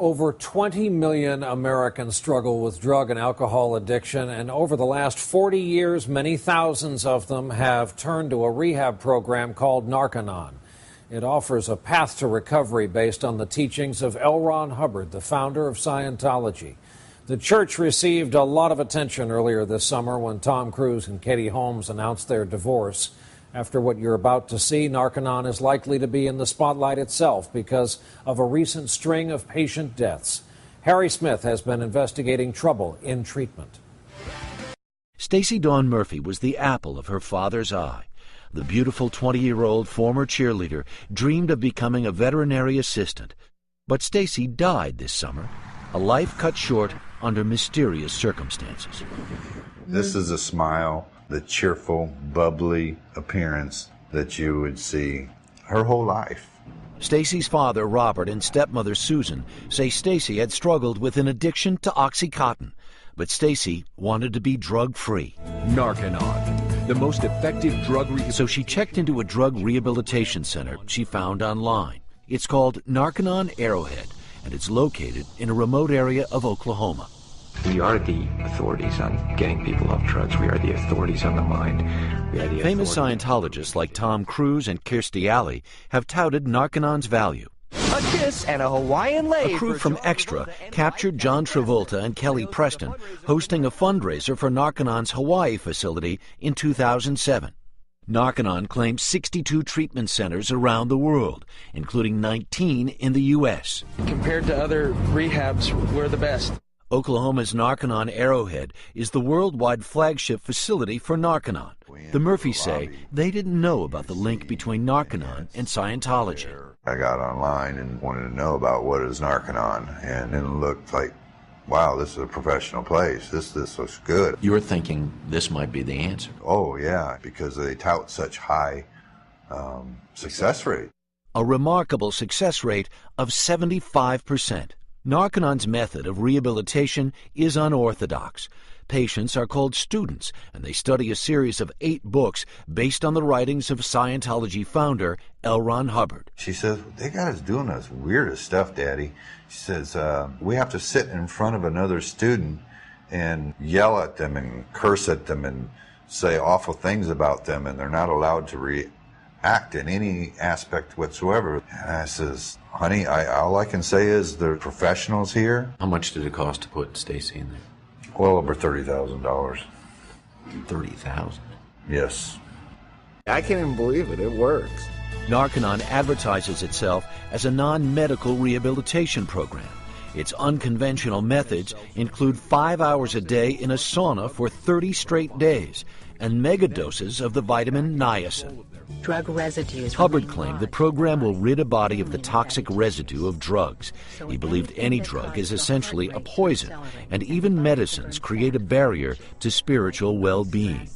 Over 20 million Americans struggle with drug and alcohol addiction, and over the last 40 years, many thousands of them have turned to a rehab program called Narconon. It offers a path to recovery based on the teachings of L. Ron Hubbard, the founder of Scientology. The church received a lot of attention earlier this summer when Tom Cruise and Katie Holmes announced their divorce. After what you're about to see, Narconon is likely to be in the spotlight itself because of a recent string of patient deaths. Harry Smith has been investigating trouble in treatment. Stacey Dawn Murphy was the apple of her father's eye. The beautiful 20-year-old former cheerleader dreamed of becoming a veterinary assistant. But Stacey died this summer, a life cut short under mysterious circumstances. This is a smile, the cheerful, bubbly appearance that you would see her whole life. Stacey's father, Robert, and stepmother, Susan, say Stacey had struggled with an addiction to Oxycontin, but Stacey wanted to be drug-free. Narconon, the most effective drug rehabilitation. So she checked into a drug rehabilitation center she found online. It's called Narconon Arrowhead, and it's located in a remote area of Oklahoma. We are the authorities on getting people off drugs. We are the authorities on the mind. We are the Famous Scientologists like Tom Cruise and Kirstie Alley have touted Narconon's value. A kiss and a Hawaiian lei. A crew from Extra captured John Travolta and Kelly Preston hosting a fundraiser for Narconon's Hawaii facility in 2007. Narconon claims 62 treatment centers around the world, including 19 in the U.S. Compared to other rehabs, we're the best. Oklahoma's Narconon Arrowhead is the worldwide flagship facility for Narconon. The Murphys say they didn't know about the link between Narconon and Scientology. I got online and wanted to know about what is Narconon, and then it looked like, wow, this is a professional place. This looks good. You were thinking this might be the answer. Oh, yeah, because they tout such high success rate. A remarkable success rate of 75%. Narconon's method of rehabilitation is unorthodox. Patients are called students, and they study a series of 8 books based on the writings of Scientology founder L. Ron Hubbard. She says, they got us doing this weirdest stuff, Daddy. She says, we have to sit in front of another student and yell at them and curse at them and say awful things about them, and they're not allowed to react in any aspect whatsoever. And I says, honey, all I can say is they're professionals here. How much did it cost to put Stacey in there? Well over $30,000. $30,000? Yes. I can't even believe it. It works. Narconon advertises itself as a non-medical rehabilitation program. Its unconventional methods include 5 hours a day in a sauna for 30 straight days and megadoses of the vitamin niacin. Drug residues. Hubbard claimed the program will rid a body of the toxic residue of drugs. He believed any drug is essentially a poison, and even medicines create a barrier to spiritual well-being.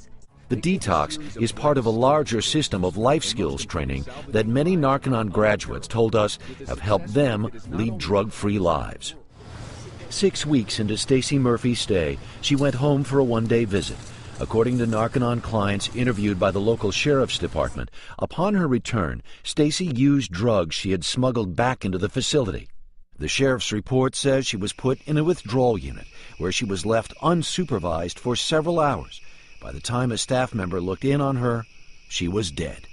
The detox is part of a larger system of life skills training that many Narconon graduates told us have helped them lead drug-free lives. 6 weeks into Stacey Murphy's stay, she went home for a one-day visit. According to Narconon clients interviewed by the local sheriff's department, upon her return, Stacey used drugs she had smuggled back into the facility. The sheriff's report says she was put in a withdrawal unit, where she was left unsupervised for several hours. By the time a staff member looked in on her, she was dead.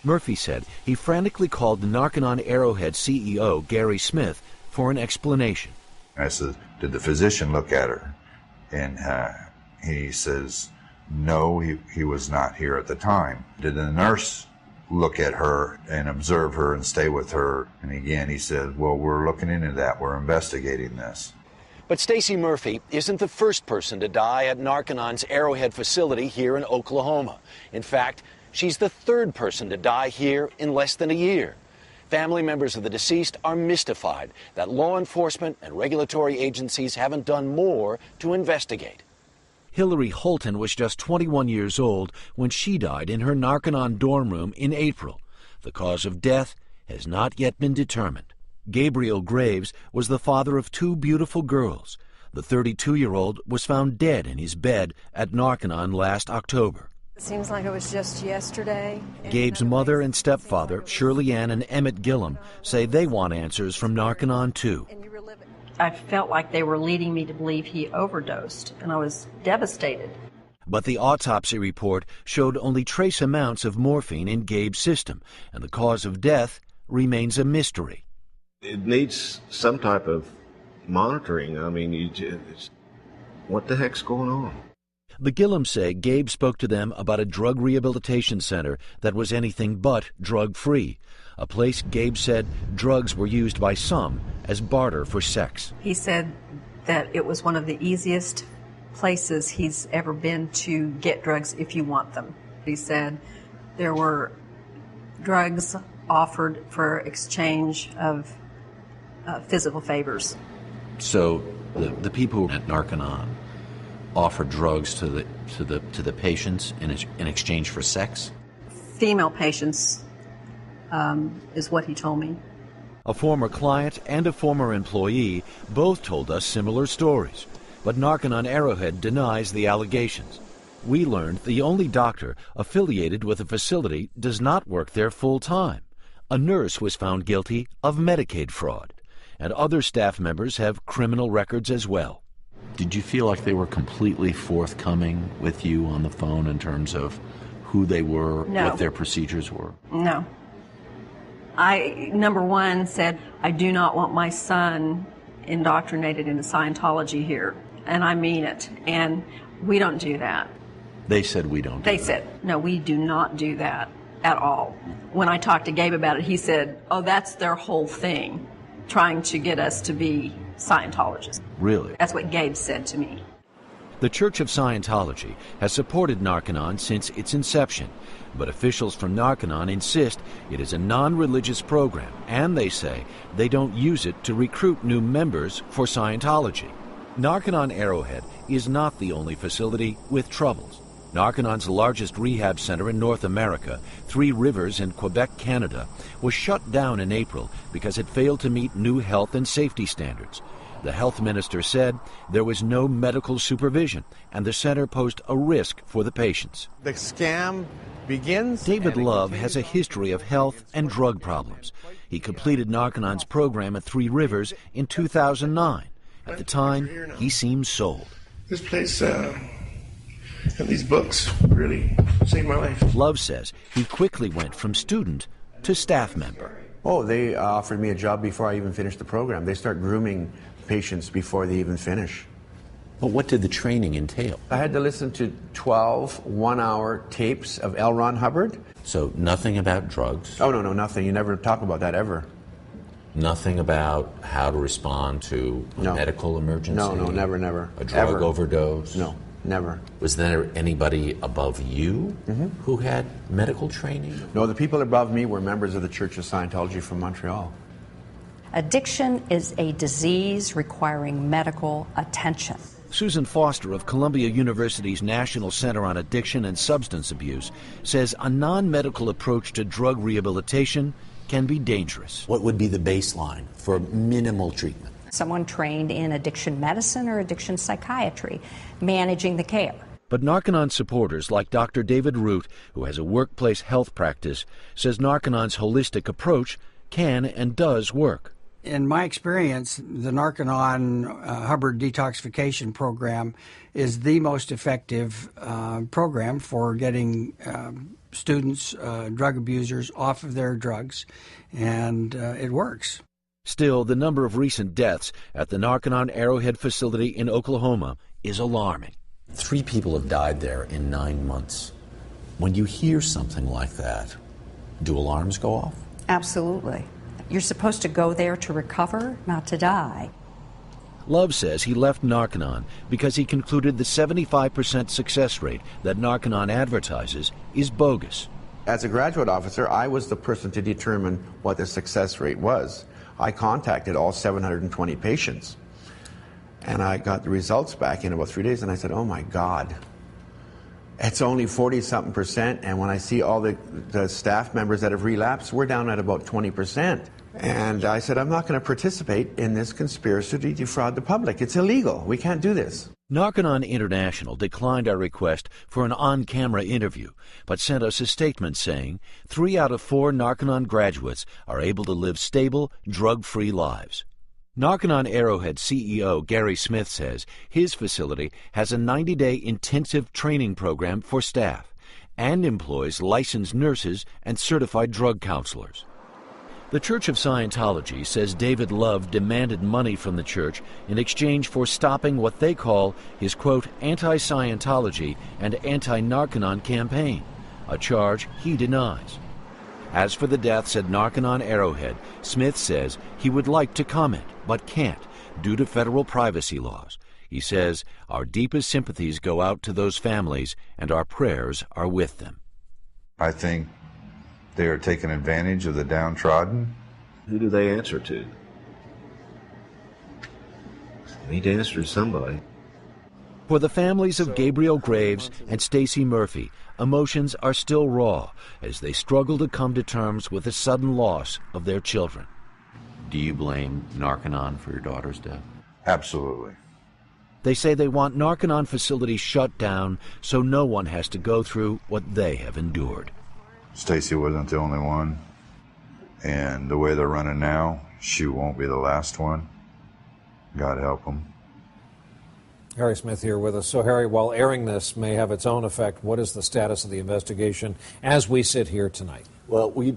Murphy said he frantically called the Narconon Arrowhead CEO, Gary Smith, for an explanation. I said, did the physician look at her? And he says, no, he was not here at the time. Did the nurse look at her and observe her and stay with her? And again, he said, well, we're looking into that. We're investigating this. But Stacey Murphy isn't the first person to die at Narconon's Arrowhead facility here in Oklahoma. In fact, she's the 3rd person to die here in less than a year. Family members of the deceased are mystified that law enforcement and regulatory agencies haven't done more to investigate. Hillary Holton was just 21 years old when she died in her Narconon dorm room in April. The cause of death has not yet been determined. Gabriel Graves was the father of 2 beautiful girls. The 32-year-old was found dead in his bed at Narconon last October. It seems like it was just yesterday. Gabe's mother and stepfather, Shirley Ann and Emmett Gillum, say they want answers from Narconon too. I felt like they were leading me to believe he overdosed, and I was devastated. But the autopsy report showed only trace amounts of morphine in Gabe's system, and the cause of death remains a mystery. It needs some type of monitoring. I mean, what the heck's going on? The Gillums say Gabe spoke to them about a drug rehabilitation center that was anything but drug-free, a place Gabe said drugs were used by some as barter for sex. He said that it was one of the easiest places he's ever been to get drugs if you want them. He said there were drugs offered for exchange of physical favors. So the people at Narconon offer drugs to the patients in exchange for sex? Female patients is what he told me. A former client and a former employee both told us similar stories, but Narcon Arrowhead denies the allegations. We learned the only doctor affiliated with the facility does not work there full-time. A nurse was found guilty of Medicaid fraud, and other staff members have criminal records as well. Did you feel like they were completely forthcoming with you on the phone in terms of who they were, No. what their procedures were? No. I, number one, said, I do not want my son indoctrinated into Scientology here, and I mean it, and we don't do that. They said we don't do They that. said, no, we do not do that at all. When I talked to Gabe about it, he said, oh, that's their whole thing, trying to get us to be Scientologists. Really? That's what Gabe said to me. The Church of Scientology has supported Narconon since its inception, but officials from Narconon insist it is a non-religious program, and they say they don't use it to recruit new members for Scientology. Narcon Arrowhead is not the only facility with troubles. Narconon's largest rehab center in North America, Three Rivers in Quebec, Canada, was shut down in April because it failed to meet new health and safety standards. The health minister said there was no medical supervision and the center posed a risk for the patients. The scam begins. David Love has a history of health and drug problems. He completed Narconon's program at Three Rivers in 2009. At the time, he seemed sold. This place and these books really saved my life. Love says he quickly went from student to staff member. Oh, they offered me a job before I even finished the program. They start grooming patients before they even finish. But what did the training entail? I had to listen to 12 one-hour tapes of L. Ron Hubbard. So nothing about drugs? Oh, no, nothing. You never talk about that ever. Nothing about how to respond to a medical emergency? No, never. A drug ever. overdose? No, never. Was there anybody above you who had medical training? No, the people above me were members of the Church of Scientology from Montreal. Addiction is a disease requiring medical attention. Susan Foster of Columbia University's National Center on Addiction and Substance Abuse says a non-medical approach to drug rehabilitation can be dangerous. What would be the baseline for minimal treatment? Someone trained in addiction medicine or addiction psychiatry, managing the care. But Narconon supporters like Dr. David Root, who has a workplace health practice, says Narconon's holistic approach can and does work. In my experience, the Narconon Hubbard detoxification program is the most effective program for getting students, drug abusers, off of their drugs, and it works. Still, the number of recent deaths at the Narconon Arrowhead facility in Oklahoma is alarming. 3 people have died there in 9 months. When you hear something like that, do alarms go off? Absolutely. You're supposed to go there to recover, not to die. Love says he left Narconon because he concluded the 75% success rate that Narconon advertises is bogus. As a graduate officer, I was the person to determine what the success rate was. I contacted all 720 patients, and I got the results back in about 3 days, and I said, oh my God, it's only 40-something%, and when I see all the staff members that have relapsed, we're down at about 20%. And I said, I'm not going to participate in this conspiracy to defraud the public. It's illegal. We can't do this. Narconon International declined our request for an on-camera interview, but sent us a statement saying 3 out of 4 Narconon graduates are able to live stable, drug-free lives. Narcon Arrowhead CEO Gary Smith says his facility has a 90-day intensive training program for staff and employs licensed nurses and certified drug counselors. The Church of Scientology says David Love demanded money from the church in exchange for stopping what they call his, quote, anti-Scientology and anti-Narconon campaign, a charge he denies. As for the deaths at Narcon Arrowhead, Smith says he would like to comment, but can't, due to federal privacy laws. He says, our deepest sympathies go out to those families, and our prayers are with them. I think they are taking advantage of the downtrodden. Who do they answer to? They need to answer to somebody. For the families of Gabriel Graves and Stacy Murphy, emotions are still raw as they struggle to come to terms with the sudden loss of their children. Do you blame Narconon for your daughter's death? Absolutely. They say they want Narconon facilities shut down so no one has to go through what they have endured. Stacy wasn't the only one, and the way they're running now, she won't be the last one. God help them. Harry Smith here with us. So, Harry, while airing this may have its own effect, what is the status of the investigation as we sit here tonight? Well, we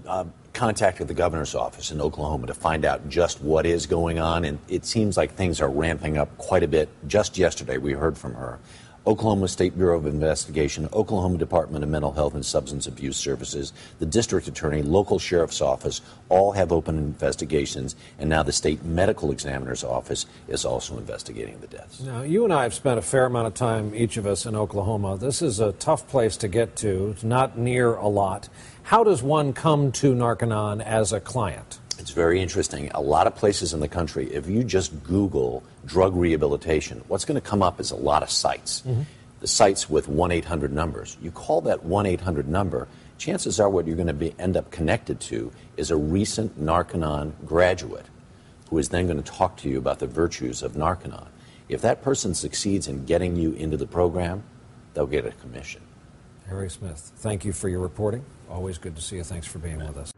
contacted the governor's office in Oklahoma to find out just what is going on, and it seems like things are ramping up quite a bit. Just yesterday, we heard from her. Oklahoma State Bureau of Investigation, Oklahoma Department of Mental Health and Substance Abuse Services, the district attorney, local sheriff's office, all have open investigations, and now the state medical examiner's office is also investigating the deaths. Now, you and I have spent a fair amount of time, each of us, in Oklahoma. This is a tough place to get to. It's not near a lot. How does one come to Narconon as a client? It's very interesting. A lot of places in the country, if you just Google drug rehabilitation, what's going to come up is a lot of sites. Mm-hmm. The sites with 1-800 numbers. You call that 1-800 number, chances are what you're going to end up connected to is a recent Narconon graduate who is then going to talk to you about the virtues of Narconon. If that person succeeds in getting you into the program, they'll get a commission. Harry Smith, thank you for your reporting. Always good to see you. Thanks for being with us.